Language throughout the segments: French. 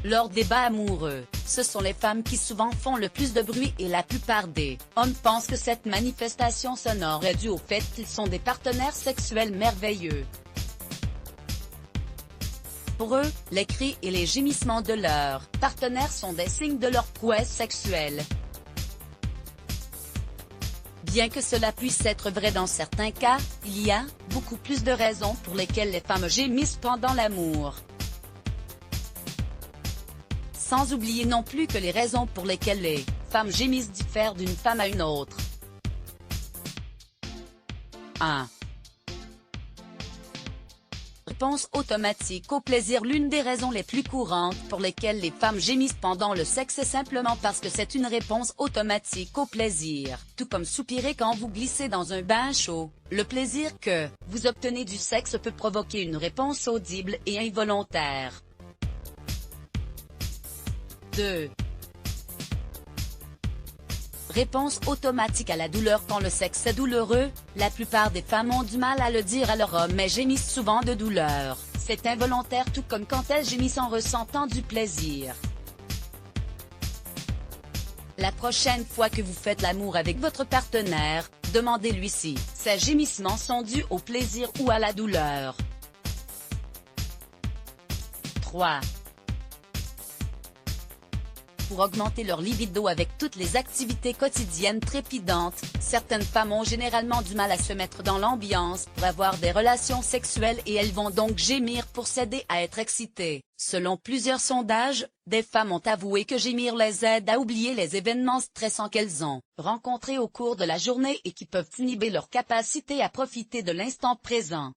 Lors des bas amoureux, ce sont les femmes qui souvent font le plus de bruit et la plupart des hommes pensent que cette manifestation sonore est due au fait qu'ils sont des partenaires sexuels merveilleux. Pour eux, les cris et les gémissements de leurs partenaires sont des signes de leur prouesse sexuelle. Bien que cela puisse être vrai dans certains cas, il y a beaucoup plus de raisons pour lesquelles les femmes gémissent pendant l'amour. Sans oublier non plus que les raisons pour lesquelles les femmes gémissent diffèrent d'une femme à une autre. 1. Réponse automatique au plaisir. L'une des raisons les plus courantes pour lesquelles les femmes gémissent pendant le sexe est simplement parce que c'est une réponse automatique au plaisir. Tout comme soupirer quand vous glissez dans un bain chaud, le plaisir que vous obtenez du sexe peut provoquer une réponse audible et involontaire. 2. Réponse automatique à la douleur. Quand le sexe est douloureux, la plupart des femmes ont du mal à le dire à leur homme mais gémissent souvent de douleur. C'est involontaire tout comme quand elles gémissent en ressentant du plaisir. La prochaine fois que vous faites l'amour avec votre partenaire, demandez-lui si ces gémissements sont dus au plaisir ou à la douleur. 3. Pour augmenter leur libido avec toutes les activités quotidiennes trépidantes, certaines femmes ont généralement du mal à se mettre dans l'ambiance pour avoir des relations sexuelles et elles vont donc gémir pour s'aider à être excitées. Selon plusieurs sondages, des femmes ont avoué que gémir les aide à oublier les événements stressants qu'elles ont rencontrés au cours de la journée et qui peuvent inhiber leur capacité à profiter de l'instant présent.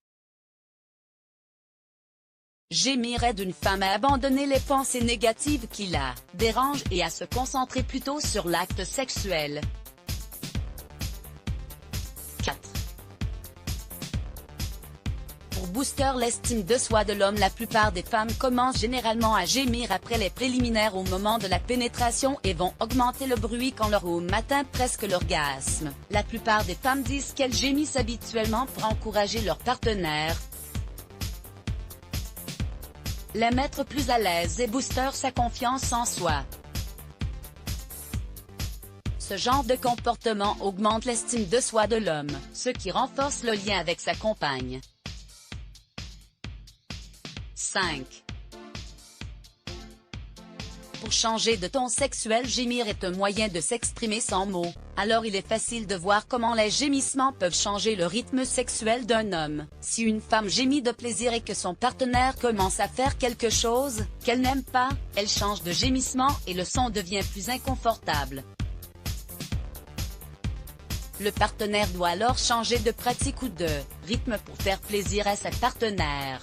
Gémir aide une femme à abandonner les pensées négatives qui la dérangent et à se concentrer plutôt sur l'acte sexuel. 4. Pour booster l'estime de soi de l'homme, la plupart des femmes commencent généralement à gémir après les préliminaires au moment de la pénétration et vont augmenter le bruit quand leur homme atteint presque l'orgasme. La plupart des femmes disent qu'elles gémissent habituellement pour encourager leur partenaire, les mettre plus à l'aise et booster sa confiance en soi. Ce genre de comportement augmente l'estime de soi de l'homme, ce qui renforce le lien avec sa compagne. 5. Pour changer de ton sexuel, gémir est un moyen de s'exprimer sans mots. Alors il est facile de voir comment les gémissements peuvent changer le rythme sexuel d'un homme. Si une femme gémit de plaisir et que son partenaire commence à faire quelque chose qu'elle n'aime pas, elle change de gémissement et le son devient plus inconfortable. Le partenaire doit alors changer de pratique ou de rythme pour faire plaisir à sa partenaire.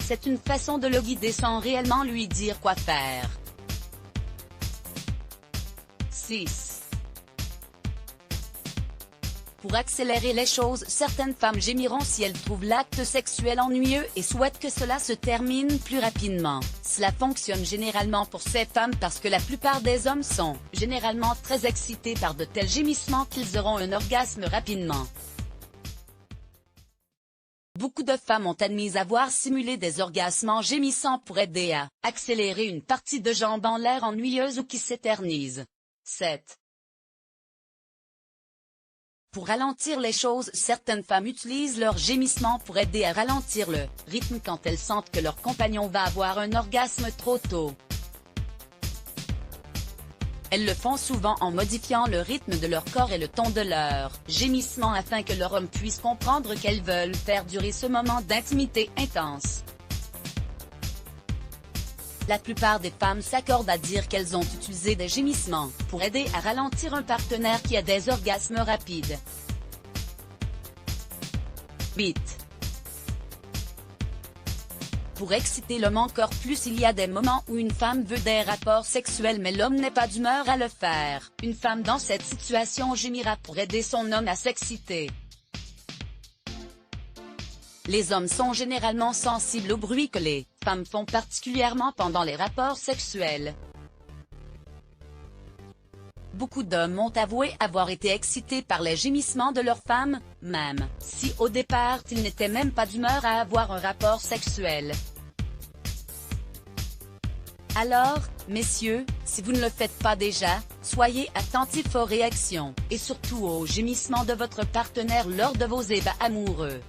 C'est une façon de le guider sans réellement lui dire quoi faire. 6. Pour accélérer les choses, certaines femmes gémiront si elles trouvent l'acte sexuel ennuyeux et souhaitent que cela se termine plus rapidement. Cela fonctionne généralement pour ces femmes parce que la plupart des hommes sont généralement très excités par de tels gémissements qu'ils auront un orgasme rapidement. Beaucoup de femmes ont admis avoir simulé des orgasmes gémissants pour aider à accélérer une partie de jambe en l'air ennuyeuse ou qui s'éternise. 7. Pour ralentir les choses, certaines femmes utilisent leurs gémissements pour aider à ralentir le rythme quand elles sentent que leur compagnon va avoir un orgasme trop tôt. Elles le font souvent en modifiant le rythme de leur corps et le ton de leur gémissement afin que leur homme puisse comprendre qu'elles veulent faire durer ce moment d'intimité intense. La plupart des femmes s'accordent à dire qu'elles ont utilisé des gémissements pour aider à ralentir un partenaire qui a des orgasmes rapides. 8. Pour exciter l'homme encore plus, il y a des moments où une femme veut des rapports sexuels mais l'homme n'est pas d'humeur à le faire. Une femme dans cette situation gémira pour aider son homme à s'exciter. Les hommes sont généralement sensibles au bruit que les femmes font particulièrement pendant les rapports sexuels. Beaucoup d'hommes ont avoué avoir été excités par les gémissements de leurs femmes, même si au départ ils n'étaient même pas d'humeur à avoir un rapport sexuel. Alors, messieurs, si vous ne le faites pas déjà, soyez attentifs aux réactions, et surtout aux gémissements de votre partenaire lors de vos ébats amoureux.